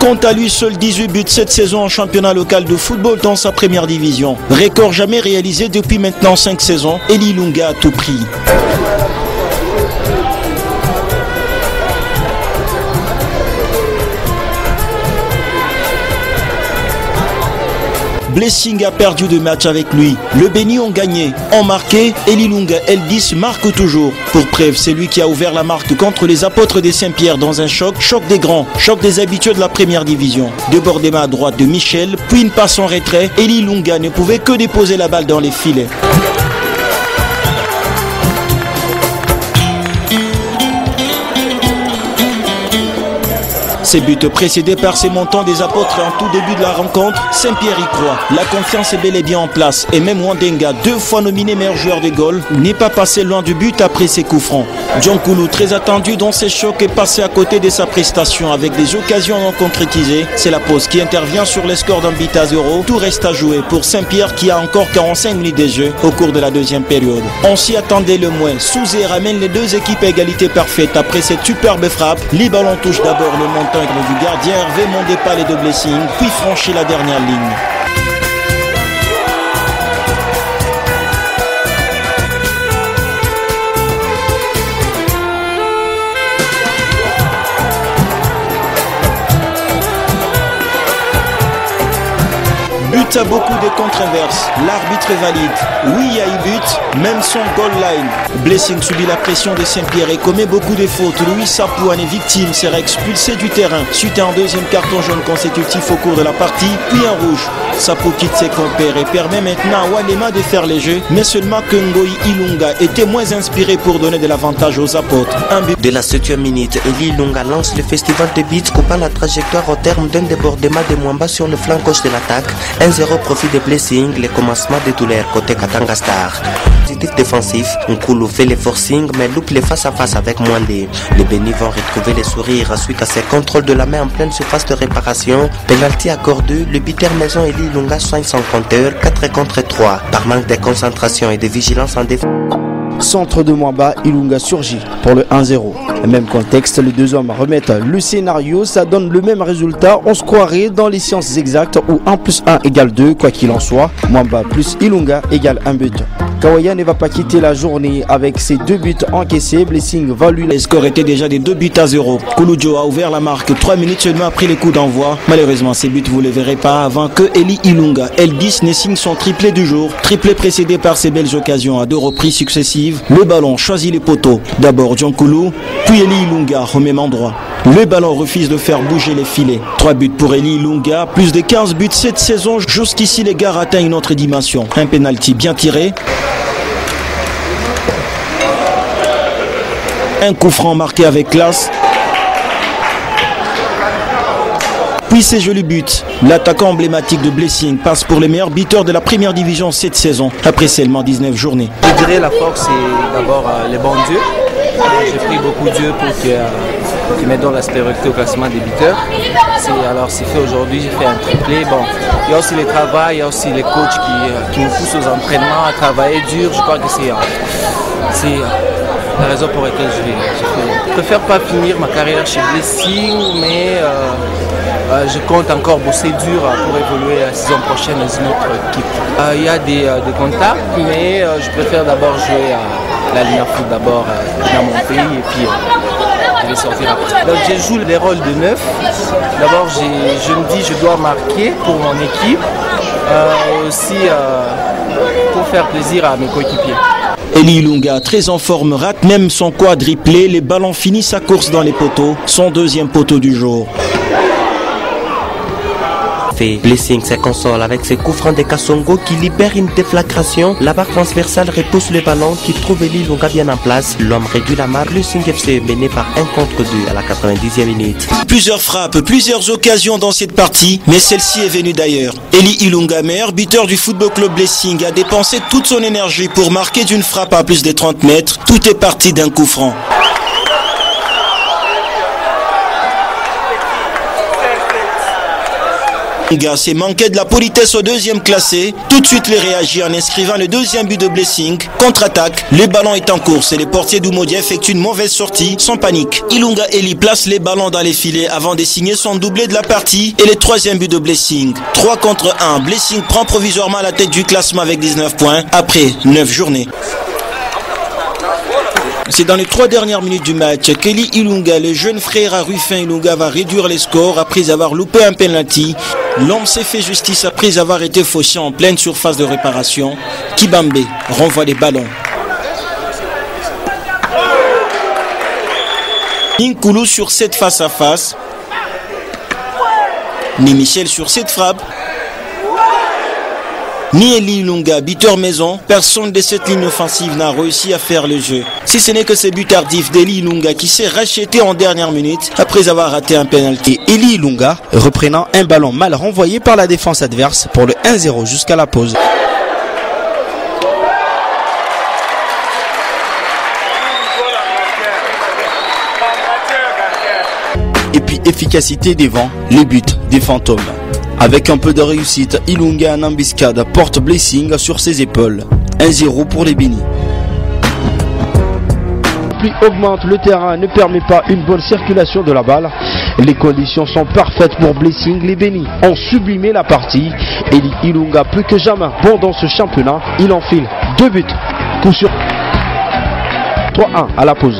compte à lui seul 18 buts cette saison en championnat local de football dans sa première division. Record jamais réalisé depuis maintenant 5 saisons. Eli Ilunga à tout prix. Blessing a perdu 2 matchs avec lui. Le Béni ont gagné, ont marqué. Eli Ilunga L10 marque toujours. Pour preuve, c'est lui qui a ouvert la marque contre les apôtres des Saint-Pierre dans un choc des grands, choc des habitués de la première division. Débordement à droite de Michel, puis une passe en retrait. Eli Ilunga ne pouvait que déposer la balle dans les filets. Ces buts précédés par ces montants des apôtres en tout début de la rencontre, Saint-Pierre y croit. La confiance est bel et bien en place et même Wandenga, 2 fois nominé meilleur joueur de Gaulle, n'est pas passé loin du but après ses coups francs. Djonkoulou, très attendu dans ses chocs, est passé à côté de sa prestation avec des occasions non concrétisées. C'est la pause qui intervient sur le score d'un but à 0. Tout reste à jouer pour Saint-Pierre qui a encore 45 minutes de jeu au cours de la deuxième période. On s'y attendait le moins. Souzé ramène les 2 équipes à égalité parfaite après cette superbe frappe. Les ballons touchent d'abord le montant du gardien Hervé Mondepa les 2 Blessing, puis franchit la dernière ligne. But à beaucoup de contre-inverses. L'arbitre valide. Oui, il y a eu but, même son goal line. Blessing subit la pression de Saint-Pierre et commet beaucoup de fautes. Louis Sapouane est victime, sera expulsé du terrain suite à un 2e carton jaune consécutif au cours de la partie, puis un rouge. Sapou quitte ses compères et permet maintenant à Walema de faire les jeux, mais seulement que Ngoï Ilunga était moins inspiré pour donner de l'avantage aux apôtres. Un but. De la 7e minute, Eli Ilunga lance le festival de buts coupant la trajectoire au terme d'un débordement de Mwamba sur le flanc gauche de l'attaque. 1-0 profit de Blessing, le commencement de douleur côté Katanga Star. Positif défensif, Nkoulou fait le forcing mais loupe les face-à-face avec Mwandé. Les Bénis vont retrouver les sourires suite à ses contrôles de la main en pleine surface de réparation. Penalty accordé, le buteur maison Eli Ilunga soigne son compteur 4 contre 3 par manque de concentration et de vigilance en défense. Centre de Mwamba, Ilunga surgit pour le 1-0. Même contexte, les 2 hommes remettent le scénario, ça donne le même résultat. On se croirait dans les sciences exactes où 1 plus 1 égale 2, quoi qu'il en soit. Mwamba plus Ilunga égale 1 but. Kawaya ne va pas quitter la journée avec ses 2 buts encaissés. Blessing va lui... Le score était déjà des 2 buts à 0. Kouloudjo a ouvert la marque 3 minutes seulement après les coups d'envoi. Malheureusement, ces buts, vous ne les verrez pas avant que Eli Ilunga L10 ne signe son triplé du jour. Triplé précédé par ses belles occasions à 2 reprises successives. Le ballon choisit les poteaux. D'abord Djonkoulou, puis Eli Ilunga au même endroit. Le ballon refuse de faire bouger les filets. 3 buts pour Eli Ilunga, plus de 15 buts cette saison. Jusqu'ici, les gars atteignent une autre dimension. Un penalty bien tiré. Un coup franc marqué avec classe. Puis ces jolis buts. L'attaquant emblématique de Blessing passe pour les meilleurs buteurs de la première division cette saison, après seulement 19 journées. Je dirais la force, c'est d'abord les bons dieux. J'ai pris beaucoup Dieu pour qu'il me donne la supériorité au classement des buteurs. Alors c'est fait aujourd'hui, j'ai fait un triplé. Bon, il y a aussi le travail, il y a aussi les coachs qui nous poussent aux entraînements à travailler dur. Je crois que c'est la raison pour laquelle je préfère pas finir ma carrière chez Blessing, mais je compte encore bosser dur pour évoluer la saison prochaine dans une autre équipe. Il y a des contacts, mais je préfère d'abord jouer à la Ligue Foot d'abord dans mon pays et puis je vais sortir après. Donc je joue les rôles de 9. D'abord je me dis je dois marquer pour mon équipe, aussi pour faire plaisir à mes coéquipiers. Eli Ilunga, très en forme, rate même son quadriplé. Les ballons finissent sa course dans les poteaux. Son 2e poteau du jour. Blessing se console avec ses coups francs de Kassongo qui libère une déflagration. La barre transversale repousse le ballon qui trouve Eli Ilunga bien en place. L'homme réduit la marque. Le Sing FC mené par 1 contre 2 à la 90e minute. Plusieurs frappes, plusieurs occasions dans cette partie, mais celle-ci est venue d'ailleurs. Eli Ilunga, meilleur buteur du Football Club Blessing, a dépensé toute son énergie pour marquer d'une frappe à plus de 30 mètres. Tout est parti d'un coup franc. Ilunga s'est manqué de la politesse au deuxième classé. Tout de suite, il réagit en inscrivant le deuxième but de Blessing. Contre-attaque, le ballon est en course et les portiers d'Umodia effectuent une mauvaise sortie sans panique. Ilunga Eli place les ballons dans les filets avant de signer son doublé de la partie et le troisième but de Blessing. 3 contre 1. Blessing prend provisoirement la tête du classement avec 19 points après 9 journées. C'est dans les 3 dernières minutes du match, Kelly Ilunga, le jeune frère à Ruffin Ilunga, va réduire les scores après avoir loupé un penalty. L'homme s'est fait justice après avoir été fauché en pleine surface de réparation. Kibambe renvoie les ballons. Ninkulu sur cette face à face. Ni Michel sur cette frappe. Ni Eli Ilunga, buteur maison, personne de cette ligne offensive n'a réussi à faire le jeu. Si ce n'est que ce but tardif d'Eli Ilunga qui s'est racheté en dernière minute après avoir raté un penalty. Et Eli Ilunga reprenant un ballon mal renvoyé par la défense adverse pour le 1-0 jusqu'à la pause. Et puis efficacité des vents, les buts des fantômes. Avec un peu de réussite, Ilunga en embuscade porte Blessing sur ses épaules. 1-0 pour les Bénis. La pluie augmente, le terrain ne permet pas une bonne circulation de la balle. Les conditions sont parfaites pour Blessing. Les Bénis ont sublimé la partie. Et Ilunga plus que jamais bon dans ce championnat. Il enfile 2 buts. Coup sur 3-1 à la pause.